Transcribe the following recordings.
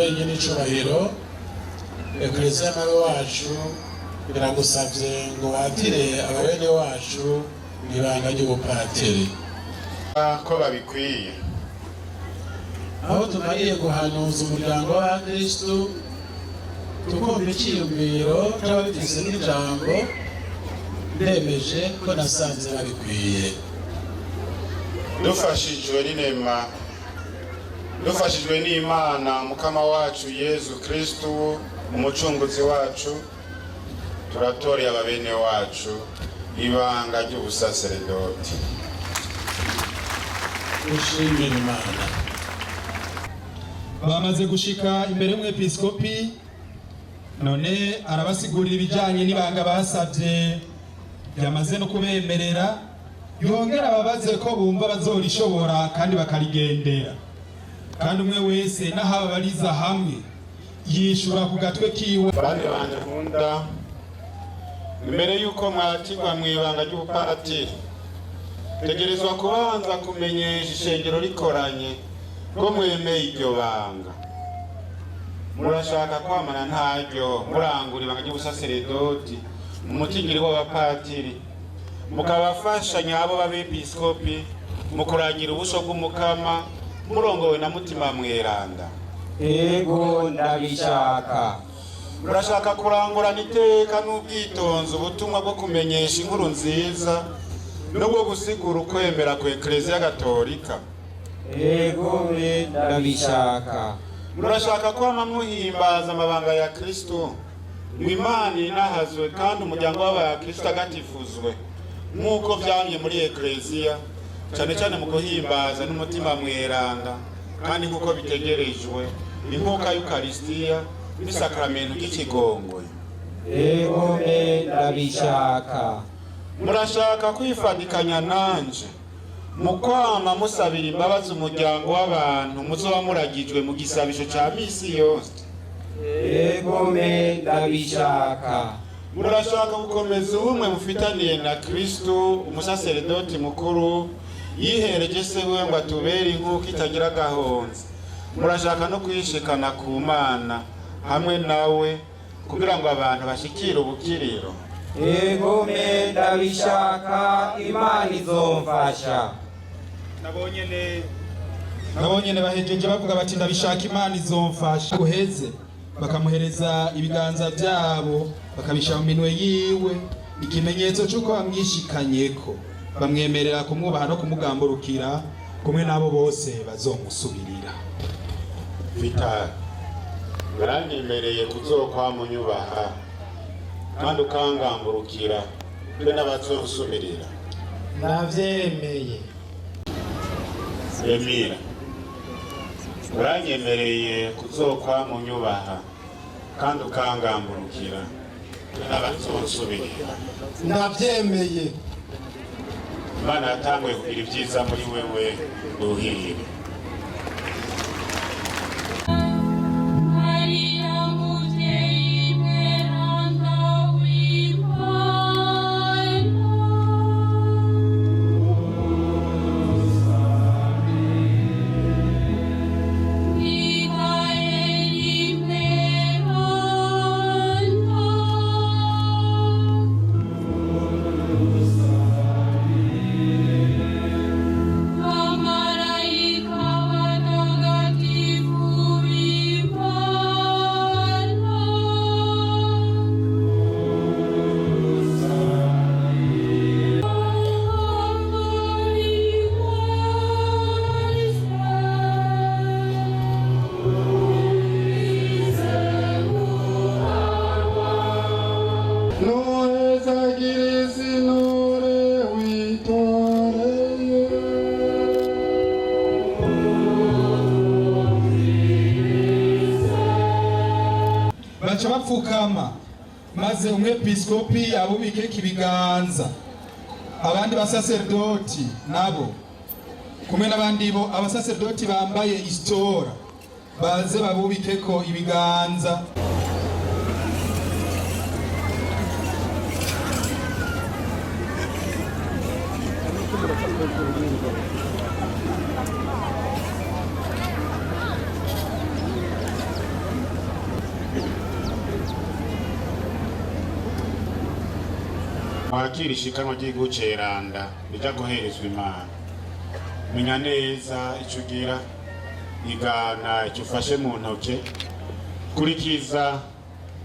muvyeyi nyir'icubahiro, Ekleziya nawe wacu biragusavye ngo watire ababene wacu mw'ibanga ry'ubupatiri ko babikwiye. aho tumariye guhanuza umuryango w'abakristu tukumva icyiyumviro c'ababifise n'ijambo, ndemeje ko nasanze babikwiye. dufashijwe n'Imana mukama wacu Yezu Kristu umucunguzi wacu, turatoreye ababene wacu ibanga ry'ubusaseredoti. Ushimira Imana. Bamaze gushika imbere y'umwepiskopi, none arabasigurira ibijanye n'ibanga basavye, yamaze no kubemerera, yongera ababaze ko bumva bazorishobora kandi bakarigendera. Kandi umwe wese n'ahaba bariza hamwe yishura ku gatwe kiwe. Bandi banje nkunda, imbere yuko mwatirwa mw'ibanga ry'ubupatiri, tegerezwa kubanza kumenyesha ishengero rikoranye ko mwemeye iryo banga. Murashaka kwamana ntaryo murangura ibanga ry'ubusaseredoti mu mutigiri w'abapatiri, mukabafashanya abo b'abepiskopi mu kuragira ubusho bw'umukama murongowe na mutima mweranda. Ego ndabishaka. Murashaka kurangurana iteka n'ubwitonzi ubutumwa bwo kumenyesha inkuru nziza no bwo gusigura ukwemera kwa Ekleziya Gatolika. Ego ndabishaka. Murashaka kwama muhimbaza amabanga ya Kristo, Imana inahazwe kandi umuryango w'abakristo agatifuzwe nk'uko vyamye muri Ekleziya, cyane cyane mu guhimbaza n'umutima mweranda, kandi nk'uko bitegerejwe inkuka y'Ukaristiya n'isakramento ry'ikigongwe. Ego ndabishaka. Murashaka kwifadikanya nanje mu kwama musabira imbabazi umuryango w'abantu muzoba muragijwe mu gisabisho ca misi yose. Ego ndabishaka. Murashaka gukomeza ubumwe mufitaniye na Kristo umusaseredoti mukuru yihereje se we ngo atubere inkuko itagira gahonzi. Murashaka no kwishikana ku Mana hamwe nawe kugira ngo abantu bashikire ubukiriro. Ego ndabishaka, Imana izomfasha. Nabonyene bahejeje bavuga bati ndabishaka, Imana izomfasha. Guheze bakamuhereza ibiganza byabo bakabisha mu minwe yiwe, ikimenyetso cy'uko bamwishikanyeko, bamwemerera kumwubaha no kumugamburukira kumwe nabo bose bazomusubirira. Vital, baranyemereye kuzokwamunyubaha kandi ukangamburukira twe n'abazosubirira. Navyemeye. Emira, baranyemereye kuzokwamunyubaha kandi ukangamburukira twe n'abazosubirira. Navyemeye. Imana yatanguye kugira ibyiza muri wewe, duhire. Baca bapfukama maze umwepiskopi abubike ibiganza, abandi basaserdoti nabo kumwe n'abandi bo abasaserdoti bambaye istora baze babubikeko ibiganza. wakira ishikanwa ry'iguceranda rija guherezwa Imana. Menya neza icyo ugira, igana icyo ufashe mu ntoke, kurikiza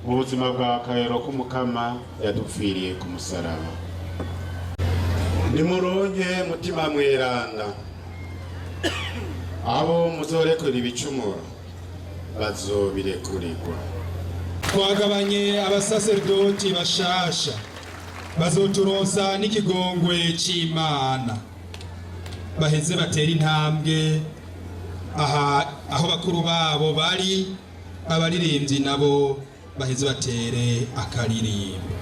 mu buzima bwa akarero k'umukama yadupfiriye ku musaraba. Nimuronke mutima mweranda, abo muzorekura ibicumuro bazobirekurirwa. Twagabanye abasaserdoti bashasha bazoturonsa n'ikigongwe c'Imana, baheze batera intambwe aho bakuru babo bari. Abaririmbyi nabo baheze batere akaririmbo.